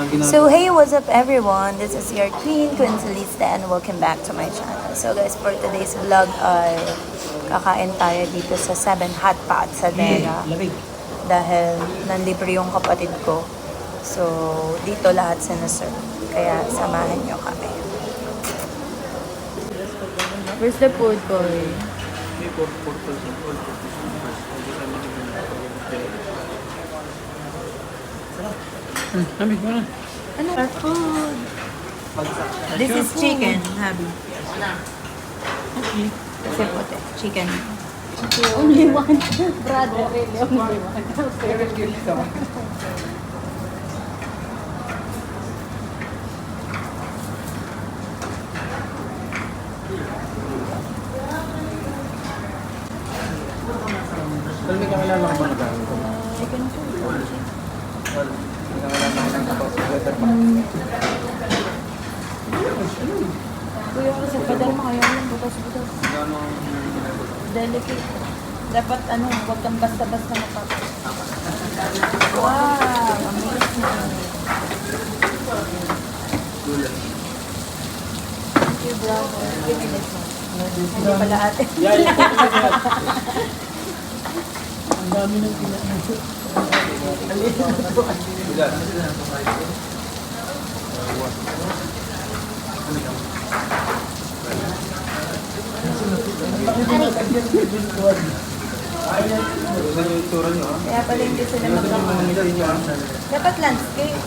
So hey, what's up everyone? This is your Queen Lista and welcome back to my channel. So guys, for today's vlog ay kakain tayo dito sa 7 Hot Pot sa Dera. Dahil nanlibre yung kapatid ko. So dito lahat sinaserve. Kaya samahan nyo kami. Where's the food boy? Lamig mo na. Ano? Our food. This is chicken, Habi. Okay. Kasi puti. Chicken. Only one. Brother, really, only one. Lamig ka kailangan ako magagamit ko. Chicken food. Hindi ka kailangan ako ng sweater pa. Kuya, kasi padal mo kayo yung butas-butas. Delicate. Dapat huwag kang basta-basta mapapos. Wow! Amazing! Thank you, brother. Give me this one. Hindi pala ate. Ang dami ng pinag-ito. Kaya pala hindi sila magkakaroon. Dapat landscape.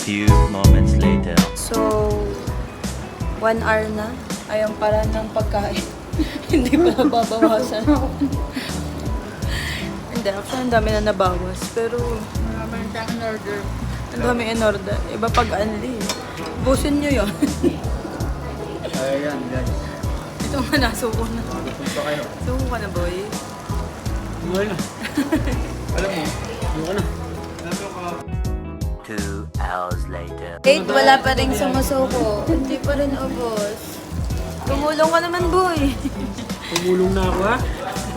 few moments later. So, 1 hour na. Ayun para ng pagkain. Hindi pa nababawasan. Hindi, actually, ang dami na nabawas. Pero, Marami na in order. ang dami in order. Iba pag unli. Busin nyo yun. Ayan, guys. Ito nga, nasuko na. Gutom pa kayo. Suko ka na, boy. Alam mo, Buka na. 2 hours later. Kate, wala pa rin sumusuko. Hindi pa rin ubos. Tumulong ka naman, boy. Tumulong na ako ha.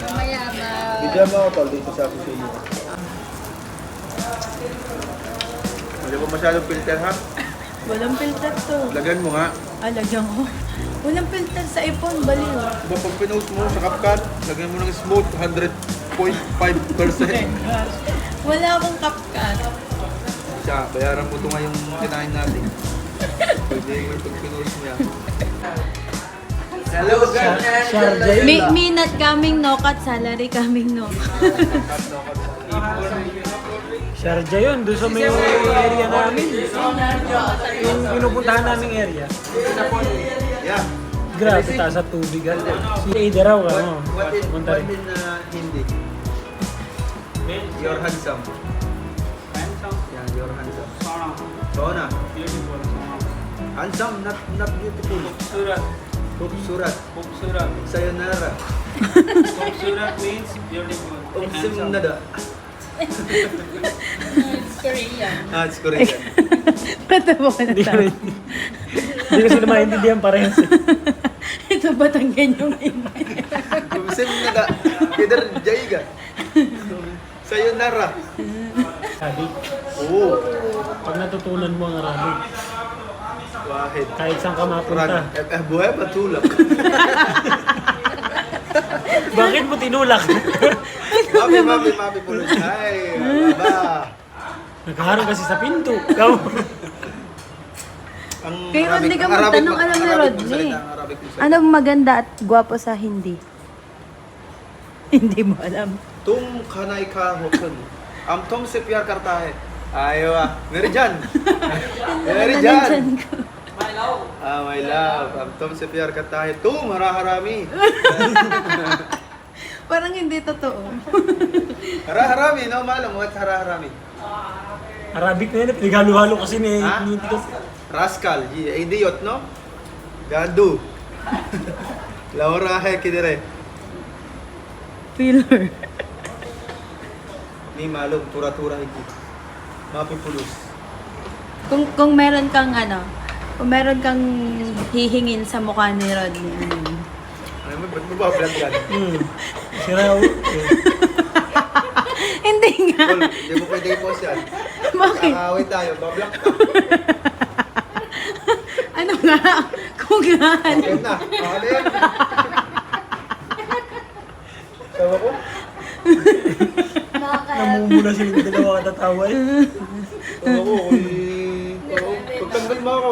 Mamaya bigyan mo ako tol dito sa kusilyo. Hindi ko masyadong filter ha. Walang filter to. Lagyan mo nga. Lagyan ko. Walang filter sa iPhone, baliw. Diba pag pinost mo sa CapCut, lagyan mo ng smooth 100.5%. Wala akong CapCut. Siya, bayaran mo ito nga yung kinain natin. Pwede pag pinost mo yan. Hello guys! Sharjah. Minute coming, no cut. Salary coming, no cut. Sharjah yun, doon sa may area namin. Yung pinupuntahan naming area. Yeah. Grabe, taas sa tubig. Si Ada raw ka, no? What Punta in rin. Hindi? You're handsome. Handsome? Yeah, you're handsome. Sona. Handsome, not beautiful. Surat. Khubsurat. Khubsurat. Sayonara. Khubsurat means beautiful. Umsim nada. It's Korean. It's Korean. Patawa ka na Hindi ko tao. rin- Hindi ko sila maintindihan parehas. Ito Batanggan yung hindi. Umsim nada. Kidar jaiga. Sayonara. Sabi, Oo. pag natutunan mo ang Arabic, Wahid. kahit saan ka mapunta. Quran. Buhay patulak. Bakit mo tinulak? Mapi pulos. Ay, baba. Nakaharang kasi sa pinto. Ang Kay Rodney ka ang Arabic magtanong, alam ni Arabic Rodney. magsalita, ang Arabic magsalita. Anong maganda at gwapo sa hindi? Hindi mo alam. तुम खाना ही खा हो सुन हम तुमसे प्यार करता है आयो मेरी जान मेरी जान my love हम तुमसे प्यार करता है तुम हरा हरामी Parang hindi totoo. हरा हरामी no मालूम what हरा हरामी Arabic na yun, pinagalo-halo kasi ni Ha? Tito. rascal ये idiot no गांडू लौरा है किधर है Filler. नहीं मालूम थोड़ा ही माफी police Kung meron kang kung meron kang hihingin sa mukha ni Rodney, ano yun? ano mo ba't mo ba vlog yan Si Raul. Hindi nga. Tol, hindi mo pwede i-post yan Bakit? kakaway tayo bablock ka Ano nga? Kung nga. okay na ano yan sawa ko Namumula silang dalawa katatawa eh. sawa ko pagtanggal mo ako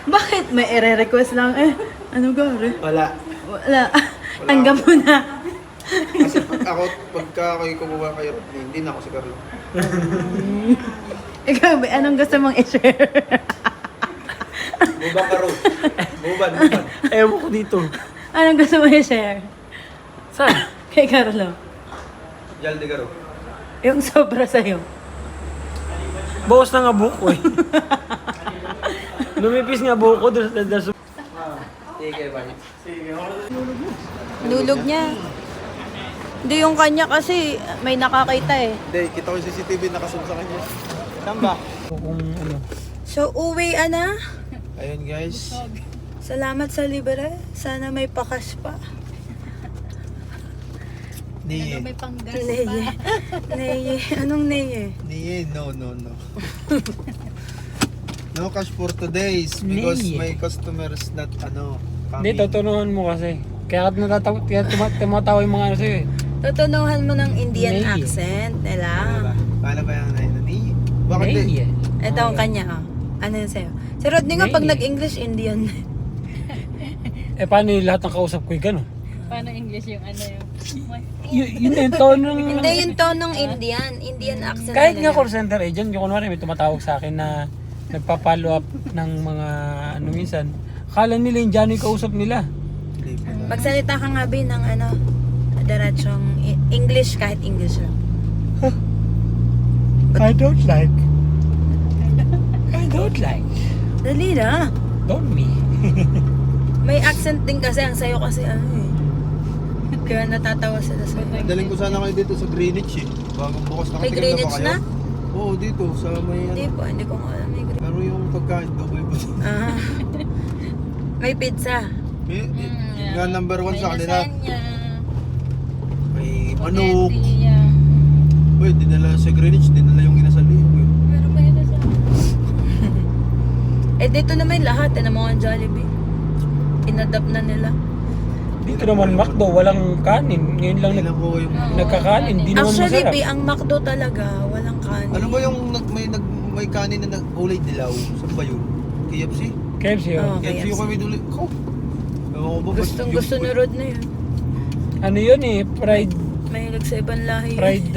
Bakit? May ere-request lang Ano gari? wala Wala. Tanggap mo na. kasi pagka ako'y kumuha kay Rodney hindi na ako si Carlo Ikaw, ba, anong gusto mong i-share? Buban ka Rod buban Ewan ko dito. Anong gusto mong i-share? Saan? Kay Carlo. Jal de Garo Yung sobra sa'yo. Bawas na nga buko eh. Lumipis nga buko doon sa sige bye Lulog niya. Hindi yung kanya kasi may nakakita eh. hindi kita ko yung CCTV nakasum sa kanya tamba kung ano. So, uwi na. ayun guys Salamat sa libre. Sana may pakas pa. niye May panggas Neye. pa. Neye. Anong neye? niye no no cash for today's because Niye. my customers not Hindi, tutunuhan mo kasi. Kaya tumatawa yung mga ano sa'yo eh. Tutunuhan mo ng Indian Neye. accent nila. paano ba yan niye bakit Neye. di Ito ang kanya. Ano yun sa'yo? Si Rodney nga pag Neye. nag-English, Indian. Eh paano yung lahat ng kausap ko yung gano'n? Paano English yung Yun yung tono ng... Hindi yung tonong Indian. Indian accent Kahit nga nila. call center agent, yung kunwari may tumatawag sa akin na nagpa-follow up ng mga ano minsan. Akala nila yung Johnny kausap nila. Magsalita ka nga ba ng diretsong English kahit English lang. I don't like. Dali na. Don't me. May accent din kasi, ang sayo kasi ano eh. Kaya natatawa sila sa Daling ko sana kayo dito sa Greenwich eh. Bagong bukas na May Greenwich na? Oo, dito sa may Hindi po, hindi ko alam may Greenwich. Pero yung pagkain daw may Ah. May pizza. Yung nga number 1 sa kanila. lasagna, May manok. spaghetti, yeah. Uy, dinala sa Greenwich, dinala yung inasal eh. Pero kayo na siya. Eh dito naman lahat, ng mga Jollibee. Inadapt na nila. Dito naman McDo, walang kanin. Ngayon lang Hindi lang po yung... nagkakanin. Di naman Actually, masarap. ang McDo talaga, walang kanin. Ano ba yung may kanin na kulay dilaw? Saan ba yun? KFC? KFC Oo. oh. KFC yung kami duli. Ewan ko ba? Gusto ni Rod na yun. Ano yun eh, fried, Mahilig sa ibang lahi. fried,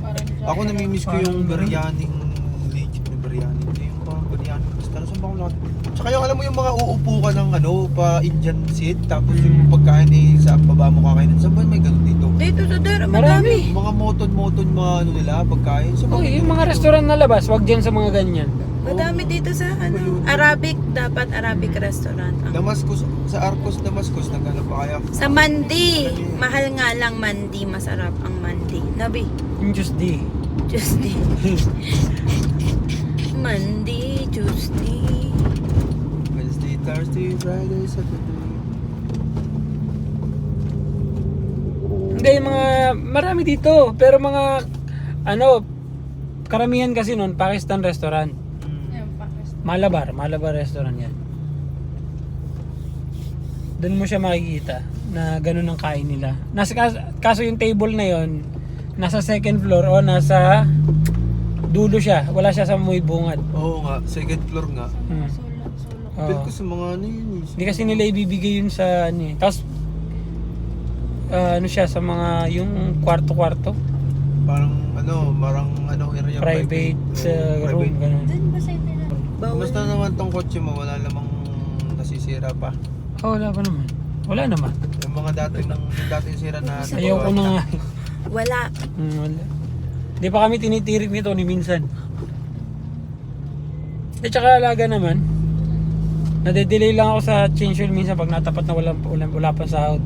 Parang Ako namimiss ko yung biryani legit na biryani. Hindi yung parang biryani. Basta saan ba ako lahat? Tsaka yung alam mo yung mga uupo ka ng ano, pa Indian seat. Tapos yung pagkain eh, sa baba mo kakainin. Saan ba may ganun dito? Dito sa Dera, Marami. madami. Mga moton mga ano nila, pagkain. Saan ba oh, may yung ganun mga dito? restaurant na labas, wag dyan sa mga ganyan. Madami dito sa ano, Arabic, dapat Arabic restaurant. Damascus, sa Arcos, Damascus, nagkano pa kaya? Sa Mandi, mahal nga lang Mandi, masarap ang Mandi. Nabi, Yung Tuesday. Tuesday. Mandi, Tuesday. Wednesday, Thursday, Friday, Saturday. Hindi, yung mga, marami dito. Pero mga, ano, karamihan kasi nun, Pakistan restaurant. Yan, Pakistan. Malabar restaurant yan. Doon mo siya makikita na ganun ang kain nila. Kaso yung table na yon nasa second floor o nasa dulo siya. Wala siya sa muy bungad. Oo nga, second floor nga. Sulok. Oo. Feel ko sa mga ano yun eh. Hindi kasi nila ibibigay yun sa ano eh. Tapos ano siya sa mga yung kwarto-kwarto. Parang area Private room. Ganun. Doon ba sa ito na? Basta naman tong kotse mo, wala namang nasisira pa. Oh, wala pa naman. Wala naman. Yung mga dating sira na... Ayaw ko na nga. Wala. Wala. Hindi pa kami tinitirik nito ni minsan. At saka alaga naman. Nade-delay lang ako sa change oil minsan pag natapat na wala pa sahod.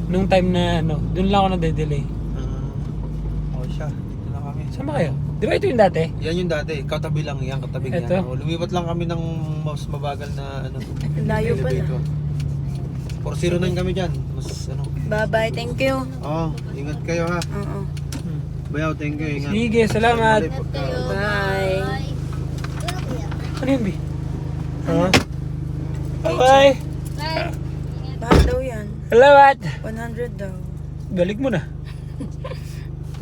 Nung time na ano, doon lang ako nade-delay. Siya, dito lang kami. Saan ba kayo? Di ba ito yung dati? Yan yung dati, katabi lang yan, katabi yan. Ito? Oh, lumipat lang kami ng mas mabagal na ano. Layo pala. elevator. 409 kami dyan, mas ano. Bye-bye, thank you. Ingat kayo ha. Oo. Bayaw, thank you, ingat. Sige, salamat. Bye. Ano yun, B? Ha? Bye! Bahal daw yan. Salamat! 100 daw. Balik mo na.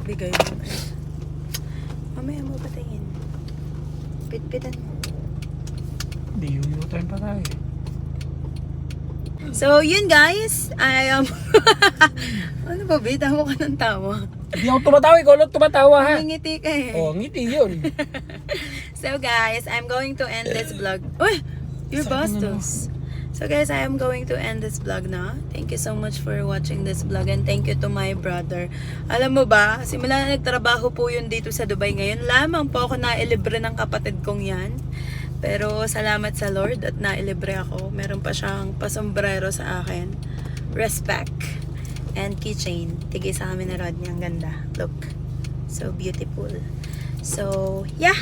Bigay mo. Mamaya mo patingin. Pitpitan mo. Hindi, U-turn pa tayo. So, yun guys. I am... ano ba, B? Tawa ka ng tawa. Hindi ako tumatawa, ikaw lang tumatawa ha. Ngingiti ka eh. Oh, ngiti yun. So guys, I'm going to end this vlog. Uy! You're bastos. So guys, I am going to end this vlog na. Thank you so much for watching this vlog and thank you to my brother. Alam mo ba, simula na nagtrabaho po yun dito sa Dubai ngayon, lamang po ako nailibre ng kapatid kong yan. Pero salamat sa Lord at nailibre ako. Meron pa siyang pasombrero sa akin. Respect. And keychain. Tigay sa kami na Rodney. Ang ganda. Look. So beautiful. So, yeah.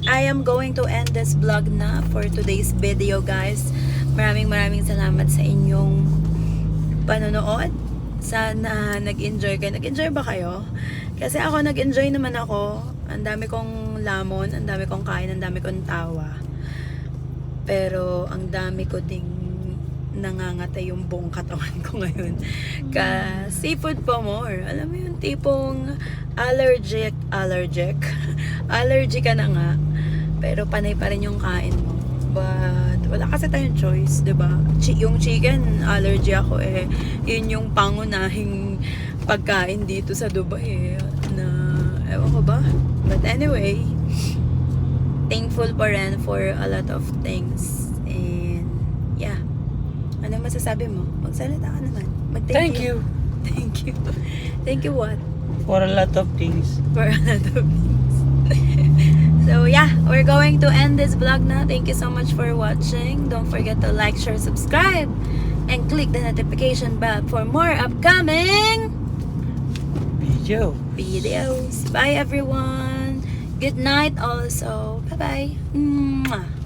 I am going to end this vlog na for today's video, guys. Maraming salamat sa inyong panonood. Sana nag-enjoy kayo. Nag-enjoy ba kayo? Kasi ako nag-enjoy naman ako. Ang dami kong lamon, ang dami kong kain, ang dami kong tawa. Pero ang dami ko ding nangangatay yung buong katawan ko ngayon. Seafood pa more. Alam mo yung tipong allergy ka na nga. Pero panay pa rin yung kain mo. But wala kasi tayong choice, 'di ba? Yung chicken, allergy ako eh. Yun yung pangunahing pagkain dito sa Dubai eh. Na, ewan ko ba? But anyway, thankful pa rin for a lot of things. And, yeah. Ano masasabi mo? Magsalita ka naman. Thank you. Thank you. Thank you what? For a lot of things. For a lot of things. So, So yeah, we're going to end this vlog now. Thank you so much for watching. Don't forget to like, share, subscribe, and click the notification bell for more upcoming videos. Bye everyone. Good night also. Bye bye. Mwah.